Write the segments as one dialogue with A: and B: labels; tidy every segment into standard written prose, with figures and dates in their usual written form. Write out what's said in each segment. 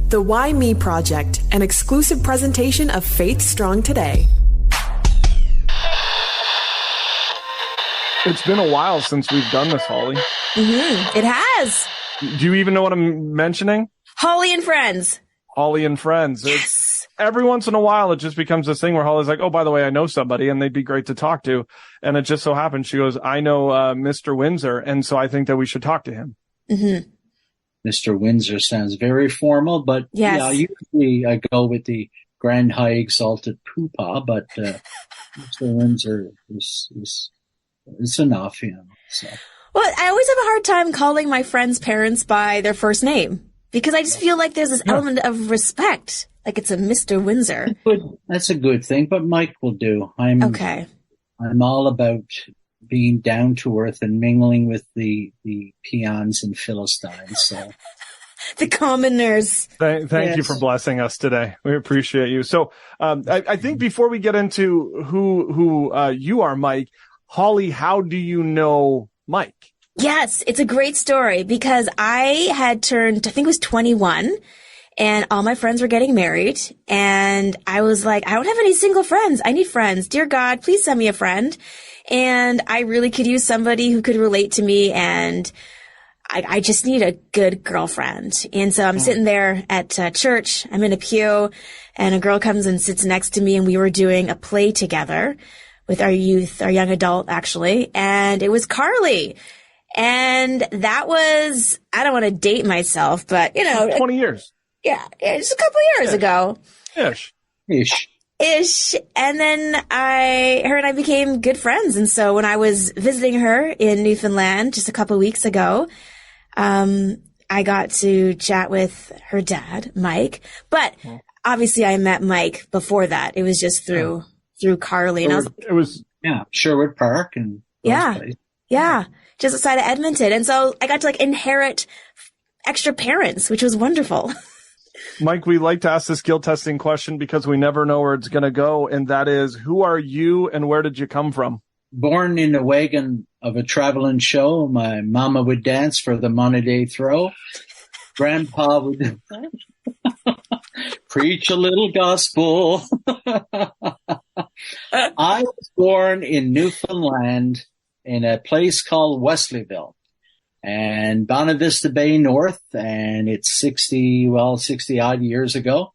A: The Why Me Project, an exclusive presentation of Faith Strong Today.
B: It's been a while since we've done this, Holly.
C: It has.
B: Do you even know what I'm mentioning?
C: Hollie-and-friends.
B: Hollie-and-friends.
C: Yes.
B: Every once in a while, it just becomes this thing where Holly's like, oh, by the way, I know somebody and they'd be great to talk to. And it just so happens, she goes, I know Mr. Windsor, and so I think that we should talk to him.
C: Mm-hmm.
D: Mr. Windsor sounds very formal, but
C: yes.
D: Yeah, usually I go with the grand high exalted poopah, but Mr. Windsor is enough, you know. So.
C: Well, I always have a hard time calling my friends' parents by their first name because I just feel like there's this element of respect, like it's a Mr. Windsor.
D: That's a good thing, but Mike will do.
C: Okay.
D: I'm all about being down to earth and mingling with the peons and philistines. So.
C: The commoners.
B: Thank you for blessing us today. We appreciate you. So, I think before we get into who you are, Mike, Holly, how do you know Mike?
C: Yes, it's a great story because I had turned, I think it was 21, and all my friends were getting married. And I was like, I don't have any single friends. I need friends. Dear God, please send me a friend. And I really could use somebody who could relate to me, and I just need a good girlfriend. And so I'm sitting there at church. I'm in a pew, and a girl comes and sits next to me, and we were doing a play together with our youth, our young adult, actually. And it was Carly. And that was, I don't want to date myself, but,
B: 20 years.
C: Yeah, just a couple years ago. Ish. And then her and I became good friends. And so when I was visiting her in Newfoundland just a couple weeks ago, I got to chat with her dad, Mike. But obviously I met Mike before that. It was just through Carly. And
D: it was Sherwood Park and
C: just outside of Edmonton. And so I got to inherit extra parents, which was wonderful.
B: Mike, we like to ask this skill testing question because we never know where it's going to go. And that is, who are you and where did you come from?
D: Born in a wagon of a traveling show. My mama would dance for the Monday throw. Grandpa would preach a little gospel. I was born in Newfoundland in a place called Wesleyville and Bonavista Bay North, and it's 60 odd years ago.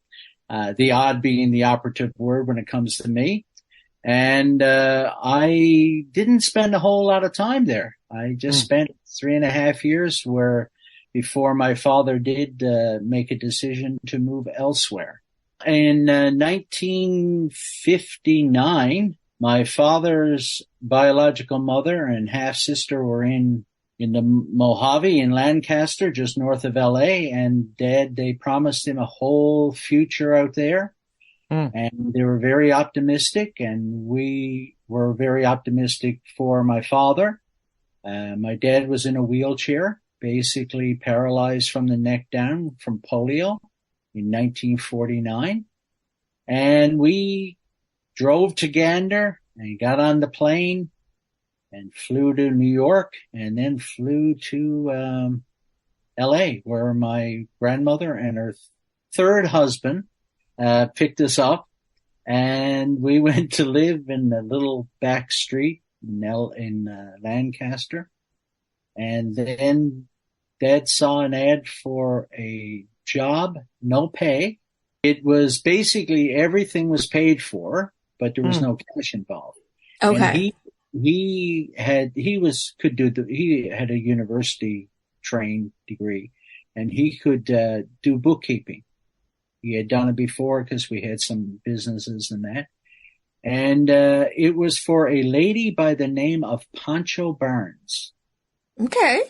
D: The odd being the operative word when it comes to me. And I didn't spend a whole lot of time there. I just spent 3.5 years before my father did make a decision to move elsewhere. In 1959, my father's biological mother and half-sister were in the Mojave in Lancaster, just north of LA, and Dad, they promised him a whole future out there. And they were very optimistic, and we were very optimistic for my father. My dad was in a wheelchair, basically paralyzed from the neck down from polio in 1949. And we drove to Gander and got on the plane and flew to New York and then flew to LA, where my grandmother and her third husband picked us up, and we went to live in a little back street in Lancaster. And then Dad saw an ad for a job, no pay. It was basically everything was paid for, but there was no cash involved.
C: Okay.
D: And he had a university trained degree, and he could do bookkeeping. He had done it before because we had some businesses and that. And it was for a lady by the name of Pancho Barnes.
C: Okay.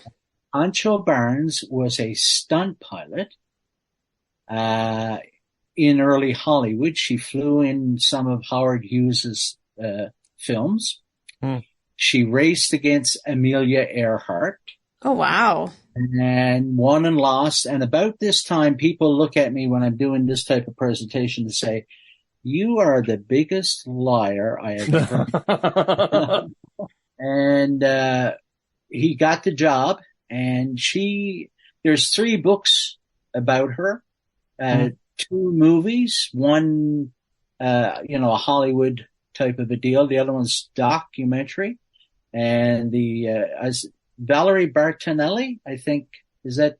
D: Pancho Barnes was a stunt pilot in early Hollywood. She flew in some of Howard Hughes's films. She raced against Amelia Earhart.
C: Oh, wow.
D: And won and lost. And about this time, people look at me when I'm doing this type of presentation to say, you are the biggest liar I have ever met. And he got the job, and there's 3 books about her. two movies, one, a Hollywood type of a deal. The other one's documentary. And as Valerie Bertinelli, I think that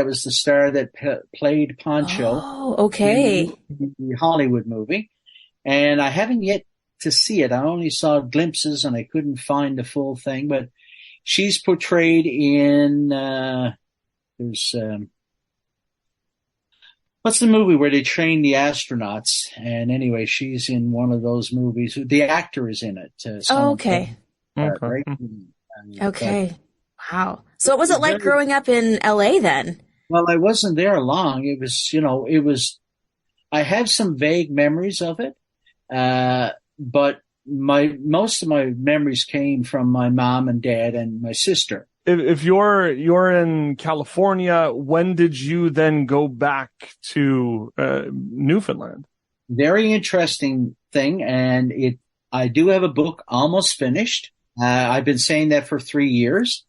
D: was the star that played Poncho.
C: Oh, okay.
D: In the Hollywood movie. And I haven't yet to see it. I only saw glimpses and I couldn't find the full thing, but she's portrayed in, what's the movie where they train the astronauts? And anyway, she's in one of those movies. The actor is in it.
C: Okay.
D: Right?
C: Okay. Wow. So what was it like growing up in LA then?
D: Well, I wasn't there long. It was, I have some vague memories of it. But most of my memories came from my mom and dad and my sister.
B: If you're in California, when did you then go back to Newfoundland? Very
D: interesting thing, and I do have a book almost finished. I've been saying that for 3 years.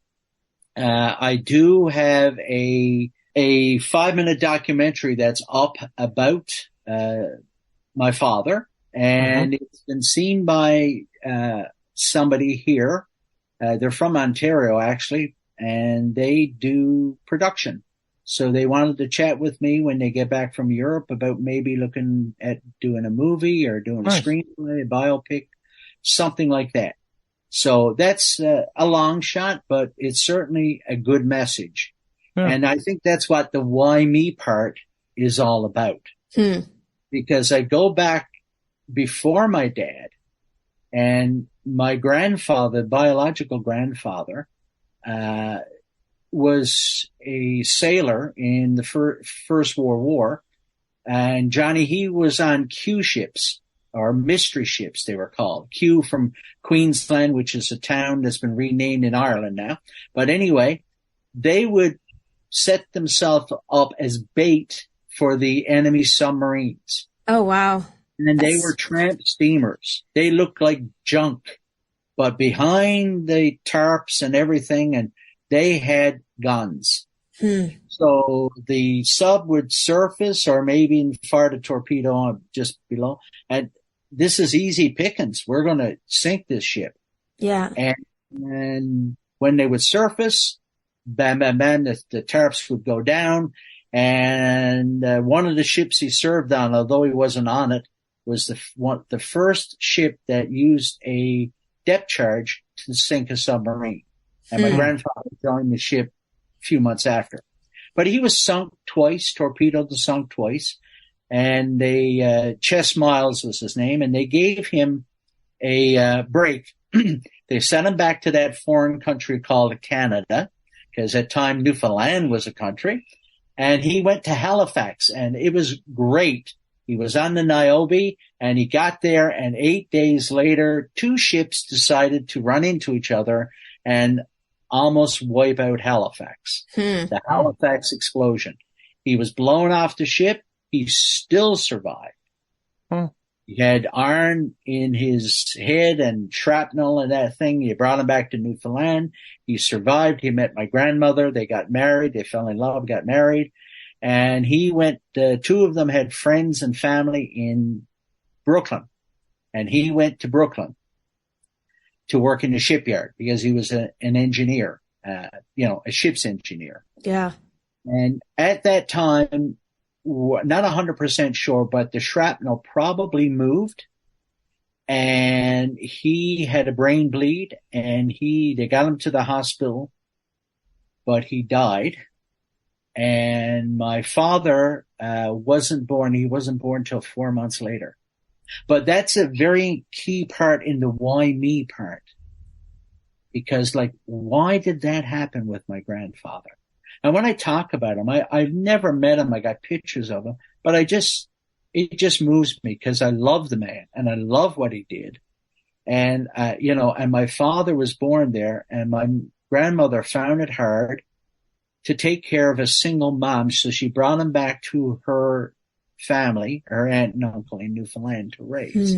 D: I do have a 5-minute documentary that's up about my father. And it's been seen by somebody here. They're from Ontario, actually, and they do production. So they wanted to chat with me when they get back from Europe about maybe looking at doing a movie or doing a screenplay, a biopic, something like that. So that's a long shot, but it's certainly a good message. Yeah. And I think that's what the why me part is all about. Because I go back before my dad, and my grandfather, biological grandfather, was a sailor in the First World War. And Johnny, he was on Q ships, or mystery ships, they were called. Q from Queensland, which is a town that's been renamed in Ireland now. But anyway, they would set themselves up as bait for the enemy submarines.
C: Oh, wow.
D: And they were tramp steamers. They looked like junk, but behind the tarps and everything, and they had guns. So the sub would surface or maybe fire the torpedo on just below. And this is easy pickings. We're going to sink this ship.
C: Yeah.
D: And when they would surface, bam, bam, bam, the tarps would go down. And one of the ships he served on, although he wasn't on it, was the first ship that used a depth charge to sink a submarine. And my grandfather joined the ship a few months after. But he was sunk twice, torpedoed and sunk twice. And Chess Miles was his name, and they gave him a break. They sent him back to that foreign country called Canada, because at the time Newfoundland was a country. And he went to Halifax, and it was great. He was on the Niobe, and he got there, and 8 days later, 2 ships decided to run into each other and almost wipe out Halifax. The Halifax explosion. He was blown off the ship. He still survived. He had iron in his head and shrapnel and that thing. He brought him back to Newfoundland. He survived. He met my grandmother. They got married. They fell in love, got married. And he went, 2 of them had friends and family in Brooklyn. And he went to Brooklyn to work in the shipyard because he was an engineer, a ship's engineer.
C: Yeah.
D: And at that time, not 100% sure, but the shrapnel probably moved, and he had a brain bleed, and they got him to the hospital, but he died. And my father wasn't born. He wasn't born until 4 months later. But that's a very key part in the why me part. Because, why did that happen with my grandfather? And when I talk about him, I've never met him. I got pictures of him, but it just moves me because I love the man and I love what he did. And, and my father was born there, and my grandmother found it hard to take care of a single mom. So she brought him back to her family, her aunt and uncle in Newfoundland to raise.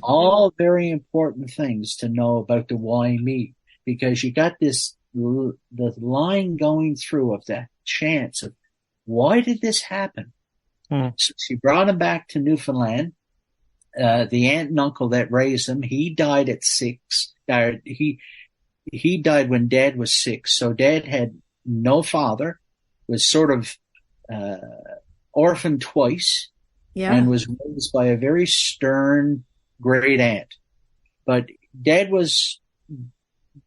D: All very important things to know about the why me, because you got the line going through of that chance of why did this happen? So she brought him back to Newfoundland. The aunt and uncle that raised him, he died at 6. He died when Dad was 6. So Dad had no father, was sort of orphaned twice, and was raised by a very stern great aunt. But Dad was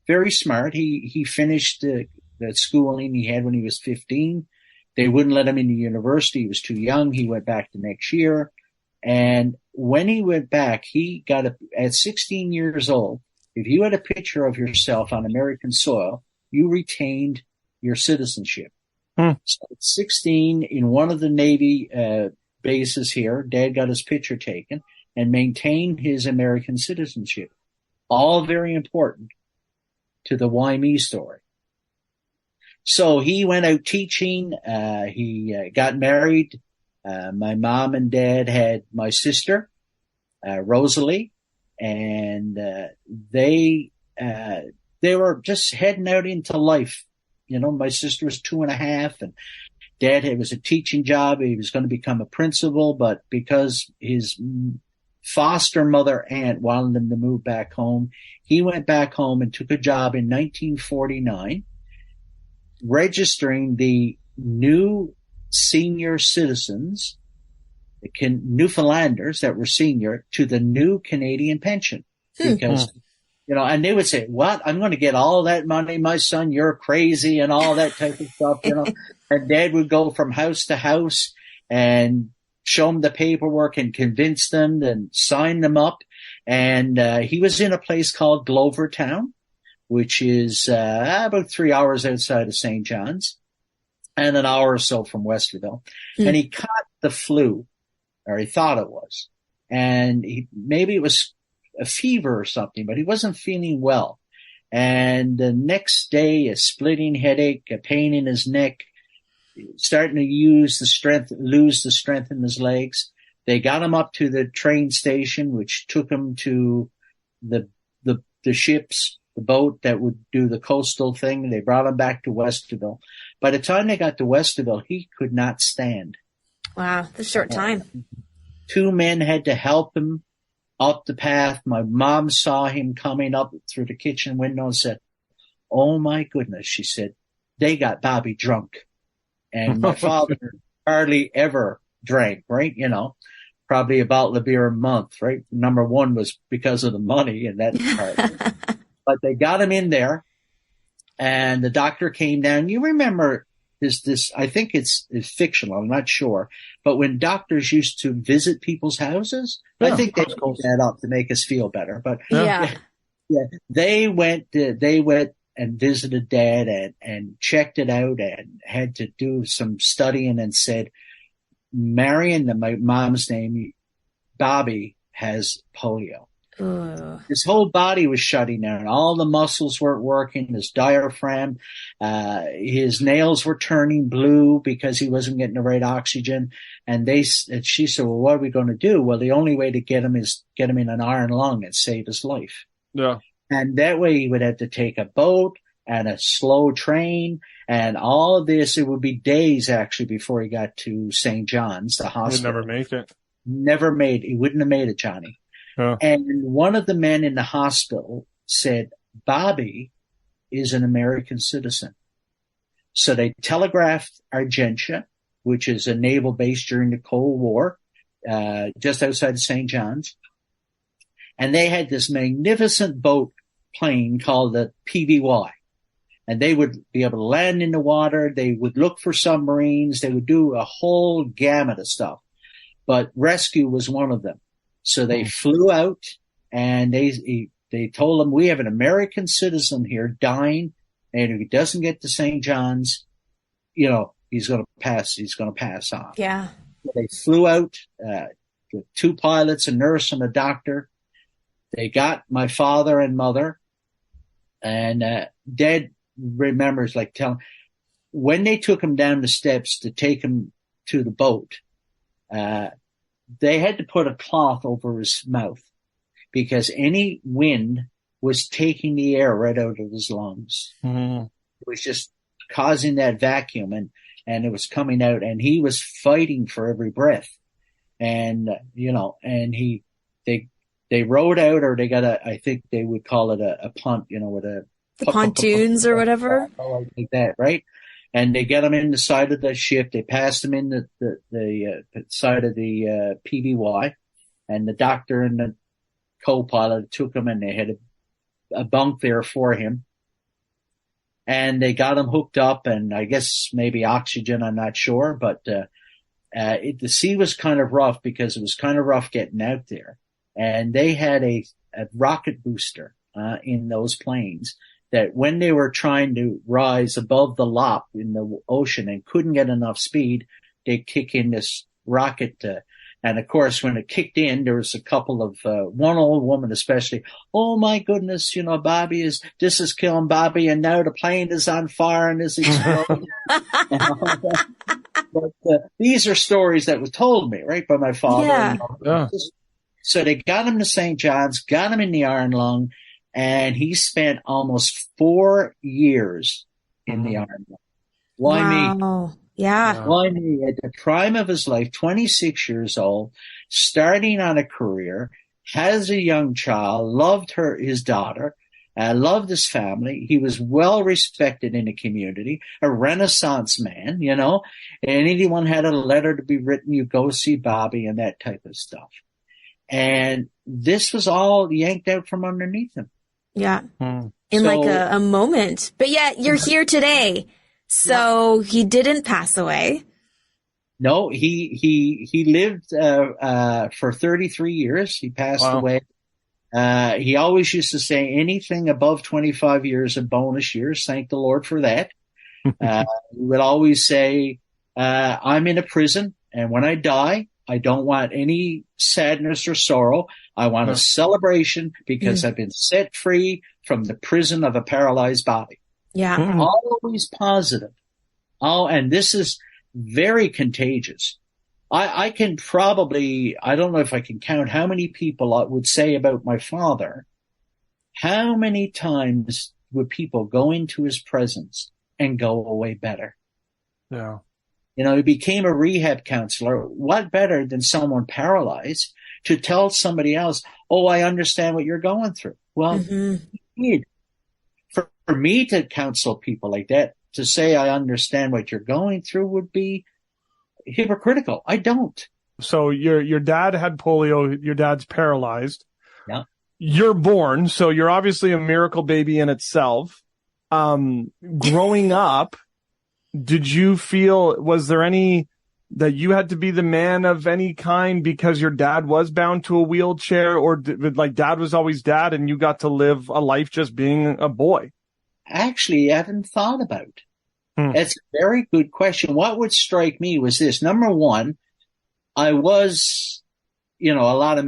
D: very smart. He finished the schooling he had when he was 15. They wouldn't let him into university. He was too young. He went back the next year. And when he went back, he got at 16 years old, if you had a picture of yourself on American soil, you retained your citizenship. So at 16, in one of the Navy bases here, Dad got his picture taken and maintained his American citizenship. All very important to the Why Me story. So he went out teaching. He got married. My mom and dad had my sister, Rosalie, and they were just heading out into life. You know, my sister was 2.5, and Dad was a teaching job. He was going to become a principal, but because his foster mother aunt wanted him to move back home, he went back home and took a job in 1949, registering the new senior citizens, the Newfoundlanders that were senior, to the new Canadian pension. Because, you know, and they would say, what? I'm going to get all that money, my son, you're crazy, and all that type of stuff, you know. And Dad would go from house to house and show them the paperwork and convince them and sign them up. And he was in a place called Glovertown, which is about 3 hours outside of St. John's and an hour or so from Westerville. And he caught the flu, or he thought it was. And maybe it was a fever or something, but he wasn't feeling well. And the next day, a splitting headache, a pain in his neck, starting to lose the strength in his legs. They got him up to the train station, which took him to the ships, the boat that would do the coastal thing. They brought him back to Westerville. By the time they got to Westerville, he could not stand.
C: Wow, that's a short time.
D: 2 men had to help him up the path. My mom saw him coming up through the kitchen window and said, "Oh my goodness," she said, "they got Bobby drunk." And my father hardly ever drank, right? You know, probably about the beer a month, right? Number one was because of the money and that part. But they got him in there, and the doctor came down. You remember this, I think it's fictional, I'm not sure. But when doctors used to visit people's houses, I think they made that up to make us feel better. But yeah, they went and visited Dad and checked it out and had to do some studying and said, Marion, my mom's name, Bobby, has polio. His whole body was shutting down. All the muscles weren't working. His diaphragm, his nails were turning blue because he wasn't getting the right oxygen. And she said, "Well, what are we going to do?" Well, the only way to get him is get him in an iron lung and save his life. Yeah. And that way he would have to take a boat and a slow train and all of this. It would be days actually before he got to St. John's, the hospital.
B: He would never make it.
D: He wouldn't have made it, Johnny. Oh. And one of the men in the hospital said, "Bobby is an American citizen." So they telegraphed Argentia, which is a naval base during the Cold War, just outside of St. John's. And they had this magnificent boat plane called the PBY. And they would be able to land in the water. They would look for submarines. They would do a whole gamut of stuff. But rescue was one of them. So they flew out and they told him, "We have an American citizen here dying. And if he doesn't get to St. John's, you know, he's going to pass on."
C: Yeah.
D: So they flew out, the 2 pilots, a nurse and a doctor. They got my father and mother, and Dad remembers when they took him down the steps to take him to the boat, they had to put a cloth over his mouth because any wind was taking the air right out of his lungs. Mm-hmm. It was just causing that vacuum. And and it was coming out, and he was fighting for every breath. And, they rode out, or they got I think they would call it a punt, with
C: the pontoons or whatever.
D: Like that, right? And they get him in the side of the ship. They passed him in the side of the PBY, and the doctor and the co-pilot took him, and they had a bunk there for him. And they got him hooked up, and I guess maybe oxygen, I'm not sure, but the sea was kind of rough because it was kind of rough getting out there. And they had a rocket booster in those planes that when they were trying to rise above the lop in the ocean and couldn't get enough speed, they'd kick in this rocket. And of course, when it kicked in, there was a couple of, one old woman especially, oh my goodness, this is killing Bobby, and now the plane is on fire and is exploding. But these are stories that were told me, right, by my father.
C: Yeah.
B: Yeah.
D: So they got him to St. John's, got him in the Iron Lung, and he spent almost 4 years in the Iron Lung. Why me?
C: Yeah.
D: Why me? At the prime of his life, 26 years old, starting on a career, has a young child, loved his daughter, loved his family. He was well respected in the community, a Renaissance man, and anyone had a letter to be written, you go see Bobby and that type of stuff. And this was all yanked out from underneath him.
C: Yeah. In like a moment. But yet you're here today. So he didn't pass away.
D: No, he lived for 33 years. He passed away. He always used to say anything above 25 years are bonus years. Thank the Lord for that. He would always say, I'm in a prison, and when I die, I don't want any sadness or sorrow. I want a celebration because I've been set free from the prison of a paralyzed body.
C: Yeah.
D: Always positive. And this is very contagious. I can probably, I don't know if I can count how many people I would say about my father. How many times would people go into his presence and go away better?
B: Yeah.
D: He became a rehab counselor. What better than someone paralyzed to tell somebody else, oh, I understand what you're going through. Well, he did. For me to counsel people like that, to say I understand what you're going through would be hypocritical. I don't.
B: So your dad had polio. Your dad's paralyzed.
D: Yeah.
B: You're born. So you're obviously a miracle baby in itself. Growing up, did you feel, was there any that you had to be the man of any kind because your dad was bound to a wheelchair, or dad was always dad and you got to live a life just being a boy?
D: Actually, I haven't thought about. It's a very good question. What would strike me was this. Number one, I was, a lot of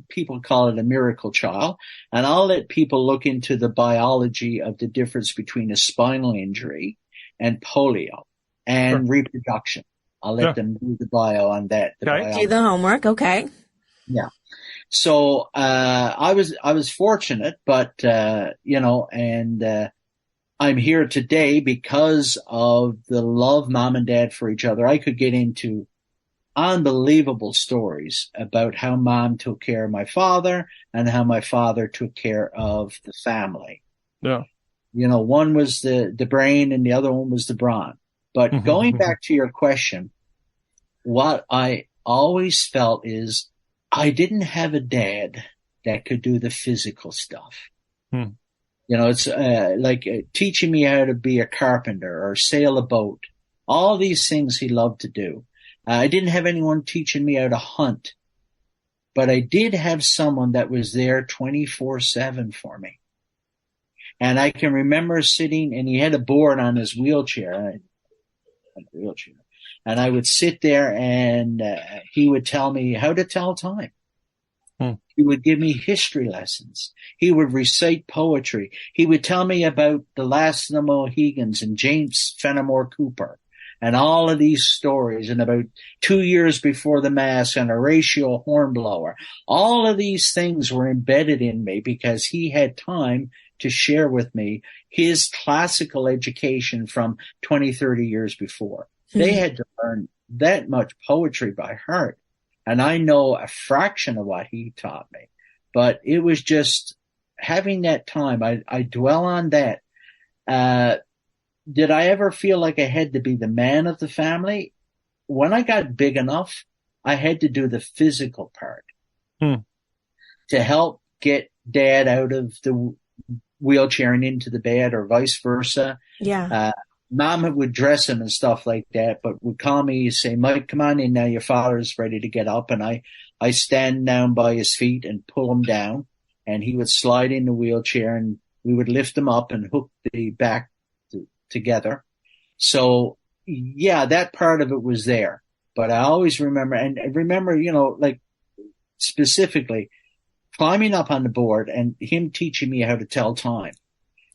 D: people call it a miracle child, and I'll let people look into the biology of the difference between a spinal injury and polio and reproduction. I'll let them do the bio on that.
C: Do the homework. Okay.
D: Yeah. So, I was fortunate, but, I'm here today because of the love mom and dad for each other. I could get into unbelievable stories about how mom took care of my father and how my father took care of the family.
B: Yeah.
D: One was the brain and the other one was the brawn. But going back to your question, what I always felt is I didn't have a dad that could do the physical stuff. It's like teaching me how to be a carpenter or sail a boat. All these things he loved to do. I didn't have anyone teaching me how to hunt, but I did have someone that was there 24/7 for me. And I can remember sitting, and he had a board on his wheelchair, and I would sit there and he would tell me how to tell time. He would give me history lessons. He would recite poetry. He would tell me about the Last of the Mohegans and James Fenimore Cooper and all of these stories, and about 2 years before the Mass and Horatio Hornblower. All of these things were embedded in me because he had time to share with me his classical education from 20, 30 years before. They had to learn that much poetry by heart. And I know a fraction of what he taught me, but it was just having that time. I dwell on that. Did I ever feel like I had to be the man of the family? When I got big enough, I had to do the physical part to help get dad out of the wheelchair and into the bed, or vice versa.
C: Yeah.
D: Mom would dress him and stuff like that, but would call me and say, Mike, come on in now. Your father's ready to get up. And I stand down by his feet and pull him down, and he would slide in the wheelchair, and we would lift him up and hook the back together. So yeah, that part of it was there, but I always remember, and I remember, like specifically climbing up on the board and him teaching me how to tell time.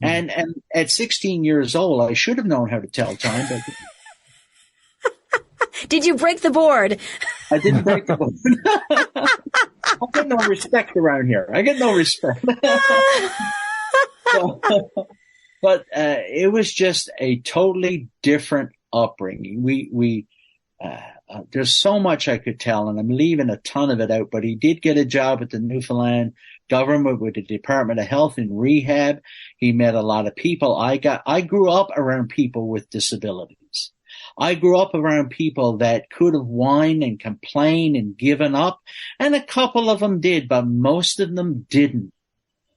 D: And at 16 years old, I should have known how to tell time, but
C: Did you break the board?
D: I didn't break the board. I get no respect around here. I get no respect. But it was just a totally different upbringing. There's so much I could tell, and I'm leaving a ton of it out, but he did get a job at the Newfoundland government with the Department of Health and Rehab. He met a lot of people. I grew up around people with disabilities. I grew up around people that could have whined and complained and given up, and a couple of them did, but most of them didn't.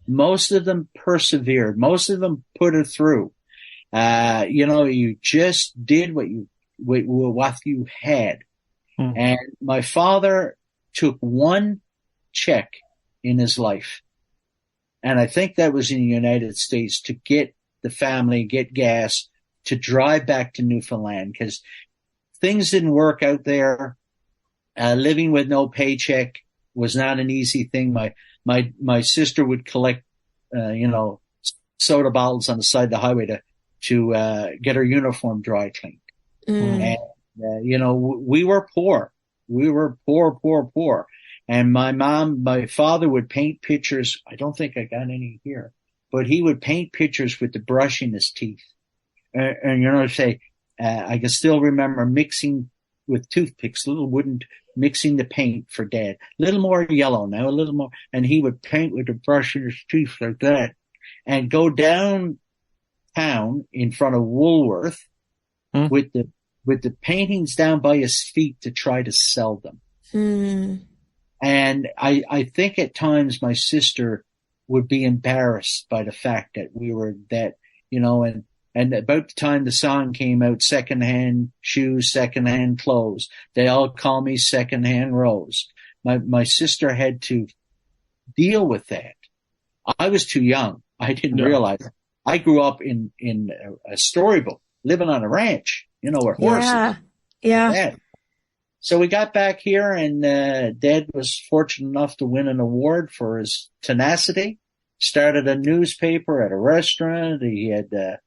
D: Most of them persevered. Most of them put it through. You just did what you had. And my father took one check in his life, and I think that was in the United States, to get the family, get gas to drive back to Newfoundland, because things didn't work out there. Living with no paycheck was not an easy thing. My sister would collect, soda bottles on the side of the highway to get her uniform dry cleaned. And, we were poor. We were poor. And my father would paint pictures. I don't think I got any here, but he would paint pictures with the brush in his teeth. I can still remember mixing with toothpicks, mixing the paint for dad. A little more yellow now, a little more. And he would paint with the brush in his teeth like that, and go downtown in front of Woolworth with the paintings down by his feet to try to sell them. And I think at times my sister would be embarrassed by the fact that we were that, and about the time the song came out, secondhand shoes, secondhand clothes, they all call me secondhand Rose. My sister had to deal with that. I was too young. I didn't realize it. I grew up in a storybook, living on a ranch, with horses.
C: Yeah.
D: Dad. So we got back here, and Dad was fortunate enough to win an award for his tenacity. Started a newspaper, at a restaurant. He had a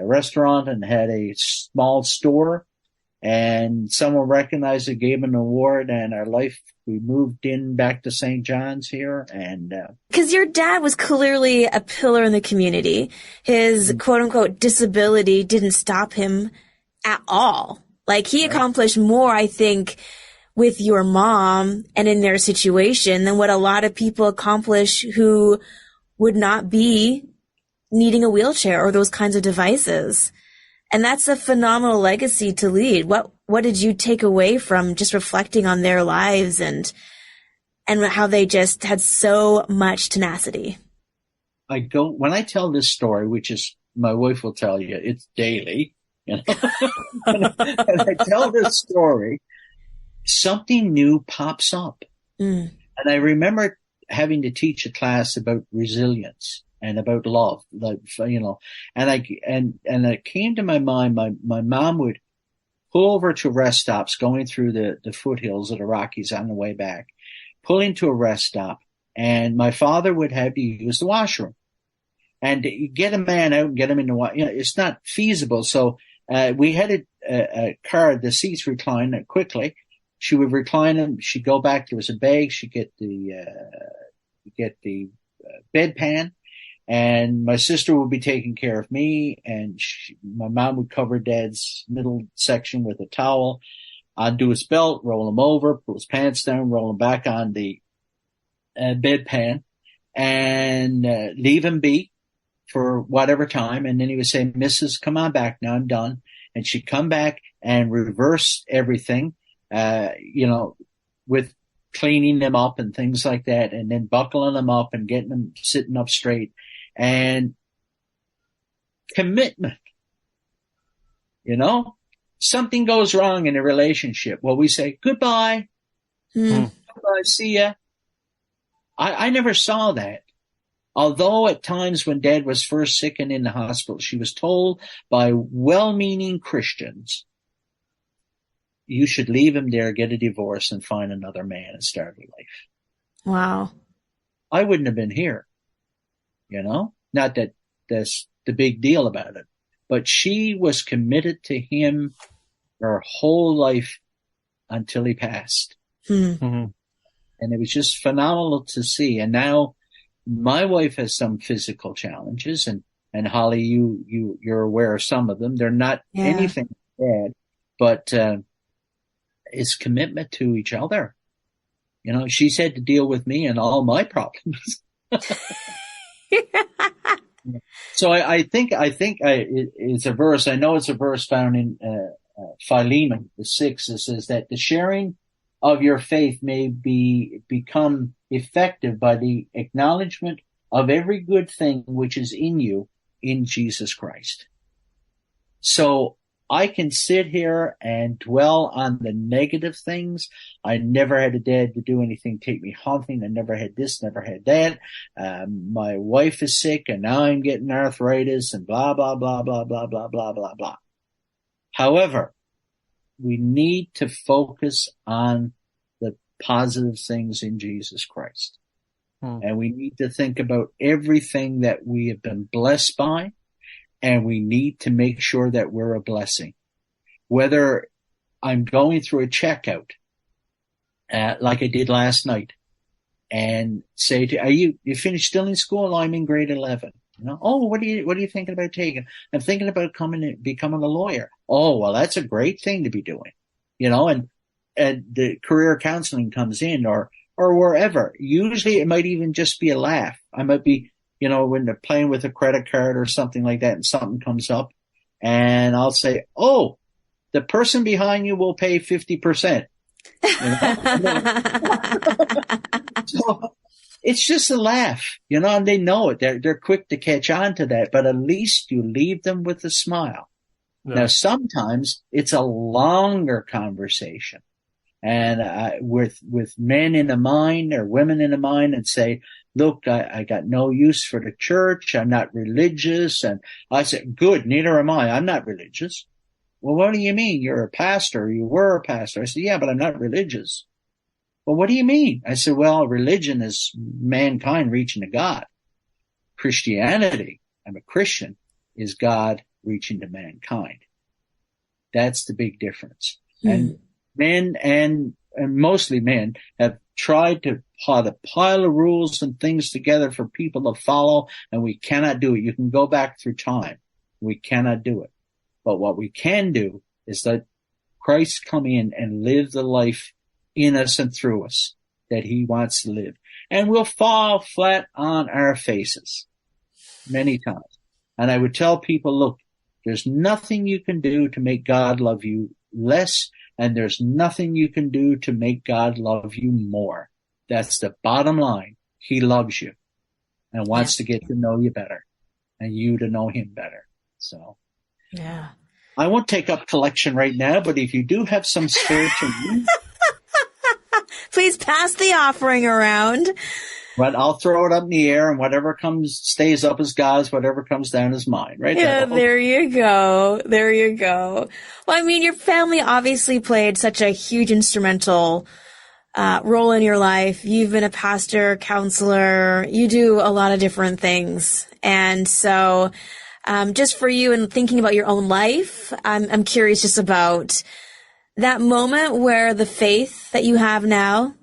D: restaurant and had a small store, and someone recognized it, gave him an award, and we moved in back to St. John's here. And
C: because your dad was clearly a pillar in the community, his quote unquote disability didn't stop him at all. Like, he accomplished more, I think, with your mom and in their situation than what a lot of people accomplish who would not be needing a wheelchair or those kinds of devices. And that's a phenomenal legacy to lead. What did you take away from just reflecting on their lives and how they just had so much tenacity?
D: When I tell this story, which is, my wife will tell you, it's daily, and I tell this story, something new pops up. And I remember having to teach a class about resilience and about love, and it came to my mind, my mom would pull over to rest stops going through the foothills of the Rockies on the way back, pull into a rest stop, and my father would have to use the washroom. And you get a man out and get him in the washroom, it's not feasible. So we had a car, the seats reclined quickly. She would recline him. She'd go back. There was a bag. She'd get the bedpan. And my sister would be taking care of me, and my mom would cover Dad's middle section with a towel, undo his belt, roll him over, pull his pants down, roll him back on the bedpan, and leave him be for whatever time. And then he would say, Mrs., come on back now, I'm done. And she'd come back and reverse everything, with cleaning them up and things like that, and then buckling them up and getting them sitting up straight. And commitment, something goes wrong in a relationship. Well, we say, goodbye. Goodbye, see ya. I never saw that. Although at times when Dad was first sick and in the hospital, she was told by well-meaning Christians, you should leave him there, get a divorce, and find another man and start a life.
C: Wow.
D: I wouldn't have been here, Not that that's the big deal about it. But she was committed to him her whole life until he passed.
B: Mm-hmm.
D: And it was just phenomenal to see. And now my wife has some physical challenges, and Holly, you're aware of some of them. They're not anything bad, but it's commitment to each other. She's had to deal with me and all my problems. So I think it's a verse. I know it's a verse found in Philemon, the 6. It says that the sharing of your faith may become effective by the acknowledgement of every good thing which is in you in Jesus Christ. So I can sit here and dwell on the negative things. I never had a dad to do anything, take me hunting. I never had this, never had that. My wife is sick and now I'm getting arthritis and blah, blah, blah, blah, blah, blah, blah, blah, blah. However, we need to focus on the positive things in Jesus Christ. And we need to think about everything that we have been blessed by. And we need to make sure that we're a blessing. Whether I'm going through a checkout, like I did last night, and say to you finished still in school? I'm in grade 11. Oh, what are you thinking about taking? I'm thinking about becoming a lawyer. Oh, well, that's a great thing to be doing, and the career counseling comes in or wherever. Usually it might even just be a laugh. I might be, when they're playing with a credit card or something like that and something comes up, and I'll say, oh, the person behind you will pay 50%. So it's just a laugh, and they know it. They're quick to catch on to that, but at least you leave them with a smile. No. Now, sometimes it's a longer conversation, and with men in the mind or women in the mind, and say, look, I got no use for the church. I'm not religious. And I said, good, neither am I. I'm not religious. Well, what do you mean? You're a pastor. You were a pastor. I said, yeah, but I'm not religious. Well, what do you mean? I said, well, religion is mankind reaching to God. Christianity, I'm a Christian, is God reaching to mankind. That's the big difference. And men and mostly men have tried to put a pile of rules and things together for people to follow, and we cannot do it. You can go back through time. We cannot do it. But what we can do is let Christ come in and live the life in us and through us that he wants to live. And we'll fall flat on our faces many times. And I would tell people, look, there's nothing you can do to make God love you less, and there's nothing you can do to make God love you more. That's the bottom line. He loves you and wants to get to know you better and you to know him better. So,
C: yeah,
D: I won't take up collection right now, but if you do have some spare change,
C: please pass the offering around.
D: But I'll throw it up in the air, and whatever comes, stays up is God's, whatever comes down is mine, right?
C: Yeah, there you go. There you go. Well, I mean, your family obviously played such a huge instrumental role in your life. You've been a pastor, counselor. You do a lot of different things. And so, just for you and thinking about your own life, I'm curious just about that moment where the faith that you have now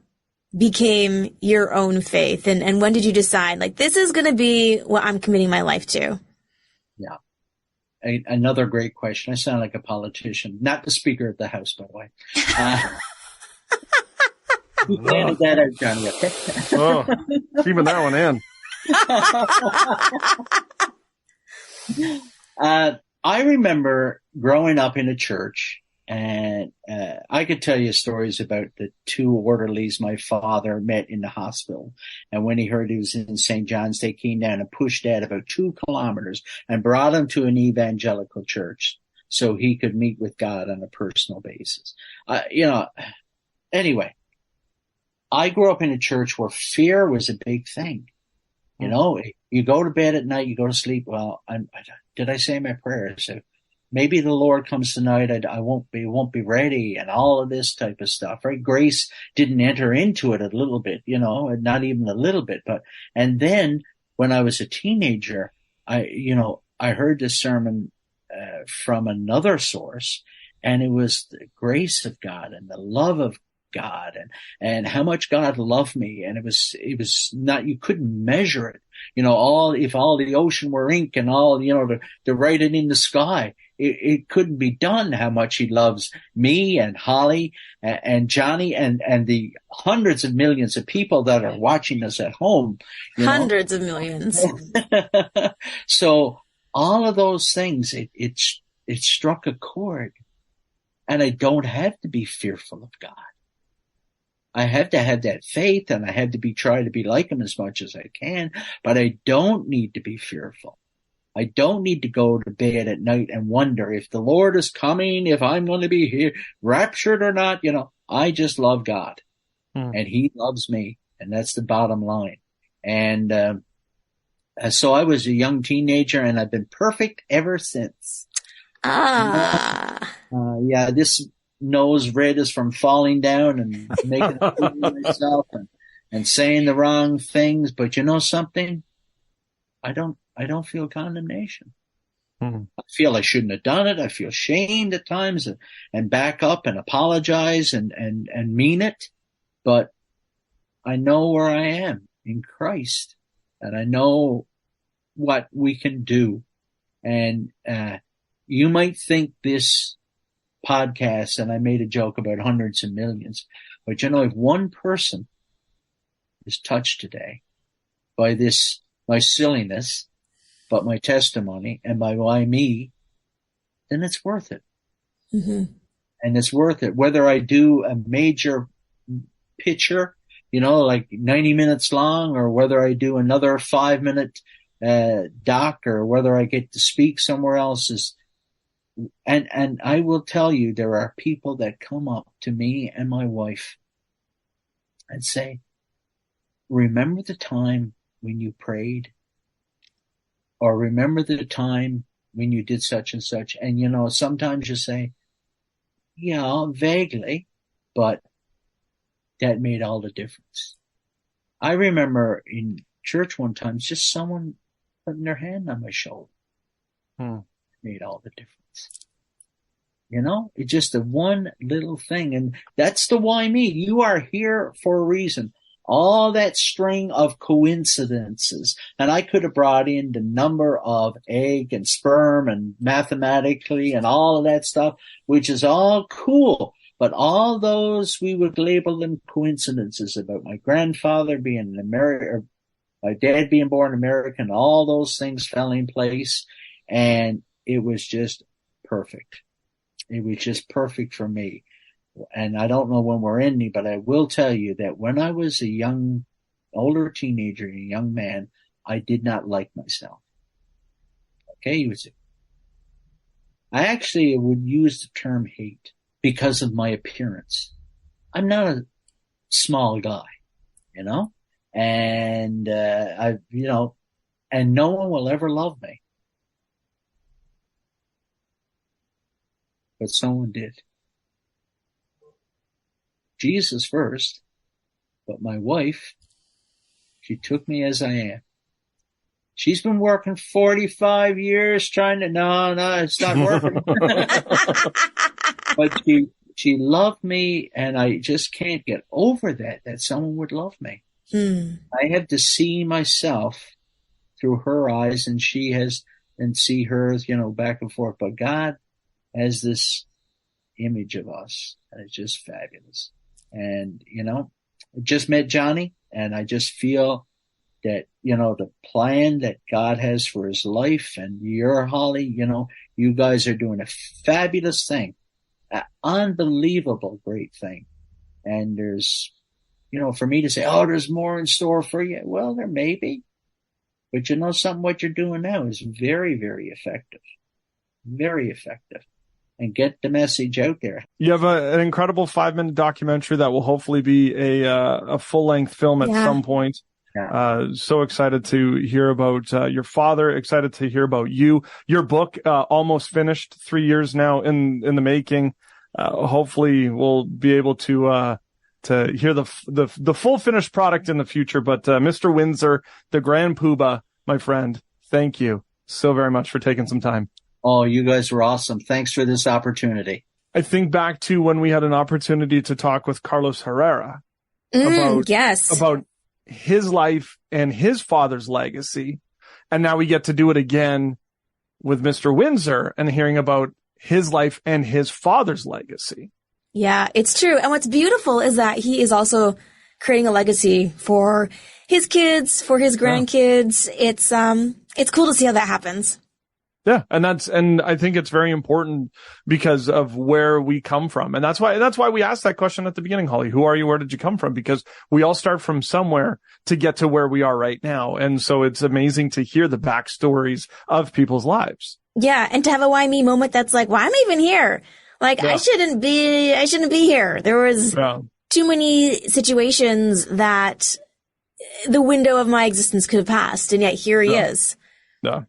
C: became your own faith? And when did you decide, like, this is going to be what I'm committing my life to?
D: Yeah. Another great question. I sound like a politician, not the Speaker of the House, by the way. Landed that out, Johnny, okay?
B: Oh, keeping that one in.
D: I remember growing up in a church, and I could tell you stories about the two orderlies my father met in the hospital. And when he heard he was in St. John's, they came down and pushed Dad about 2 kilometers and brought him to an evangelical church so he could meet with God on a personal basis. Anyway, I grew up in a church where fear was a big thing. You know, you go to bed at night, you go to sleep. Well, did I say my prayers? So maybe the Lord comes tonight. I won't be ready, and all of this type of stuff, right? Grace didn't enter into it a little bit, not even a little bit. And then when I was a teenager, I heard this sermon from another source, and it was the grace of God and the love of God and how much God loved me. And it was not, you couldn't measure it. If all the ocean were ink and all, to write it in the sky, it couldn't be done how much he loves me and Holly and Johnny and the hundreds of millions of people that are watching us at home.
C: Hundreds of millions.
D: So all of those things, it struck a chord, and I don't have to be fearful of God. I have to have that faith, and I have to try to be like him as much as I can, but I don't need to be fearful. I don't need to go to bed at night and wonder if the Lord is coming, if I'm going to be here, raptured or not. I just love God, and he loves me, and that's the bottom line. And so I was a young teenager, and I've been perfect ever since. This nose red is from falling down and making a fool of myself and saying the wrong things. But you know something? I don't feel condemnation. I feel I shouldn't have done it. I feel shamed at times and back up and apologize and mean it. But I know where I am in Christ, and I know what we can do. And you might think this podcast, and I made a joke about hundreds of millions, but if one person is touched today by this, my silliness, but my testimony, and by why me, then it's worth it. And it's worth it. Whether I do a major picture, like 90 minutes long, or whether I do another 5-minute doc, or whether I get to speak somewhere else and I will tell you, there are people that come up to me and my wife and say, remember the time when you prayed? Or remember the time when you did such and such? And sometimes you say, yeah, vaguely, but that made all the difference. I remember in church one time, just someone putting their hand on my shoulder. Made all the difference. It's just a one little thing. And that's the why me. You are here for a reason. All that string of coincidences. And I could have brought in the number of egg and sperm and mathematically and all of that stuff, which is all cool. But all those, we would label them coincidences about my grandfather being an American, or my dad being born American. All those things fell in place, and it was just perfect. It was just perfect for me. And I don't know when we're ending, but I will tell you that when I was a older teenager, a young man, I did not like myself. Okay. I actually would use the term hate because of my appearance. I'm not a small guy, and and no one will ever love me. But someone did. Jesus first, but my wife, she took me as I am. She's been working 45 years trying to, no, it's not working. But she loved me, and I just can't get over that someone would love me. I have to see myself through her eyes, and see her, back and forth. But God has this image of us, and it's just fabulous. And, I just met Johnny, and I just feel that, the plan that God has for his life, and you're, Holly, you guys are doing a fabulous thing, an unbelievable great thing. And there's, for me to say, oh, there's more in store for you. Well, there may be, but something, what you're doing now is very, very effective, and get the message out there.
B: You have an incredible 5-minute documentary that will hopefully be a full-length film at some point. Yeah. So excited to hear about your father, excited to hear about you. Your book, almost finished, 3 years now in the making. Hopefully we'll be able to hear the full finished product in the future. But Mr. Windsor, the Grand Poobah, my friend, thank you so very much for taking some time.
D: Oh, you guys were awesome. Thanks for this opportunity.
B: I think back to when we had an opportunity to talk with Carlos Herrera about his life and his father's legacy. And now we get to do it again with Mr. Windsor and hearing about his life and his father's legacy.
C: Yeah, it's true. And what's beautiful is that he is also creating a legacy for his kids, for his grandkids. Yeah. It's cool to see how that happens.
B: Yeah. And I think it's very important because of where we come from. And that's why we asked that question at the beginning, Holly. Who are you? Where did you come from? Because we all start from somewhere to get to where we are right now. And so it's amazing to hear the backstories of people's lives.
C: Yeah. And to have a why me moment that's like, why am I even here? Like, I shouldn't be here. There was too many situations that the window of my existence could have passed. And yet here he is.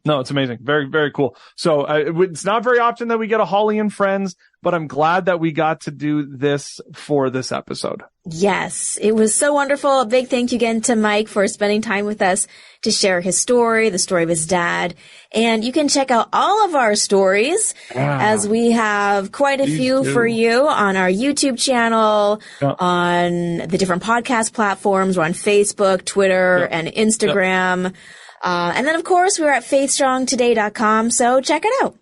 B: No, it's amazing. Very, very cool. So it's not very often that we get a Hollie-and-friends, but I'm glad that we got to do this for this episode.
C: Yes, it was so wonderful. A big thank you again to Mike for spending time with us to share his story, the story of his dad. And you can check out all of our stories as we have quite a few for you on our YouTube channel, on the different podcast platforms. We're on Facebook, Twitter, and Instagram. And then, of course, we're at faithstrongtoday.com, so check it out.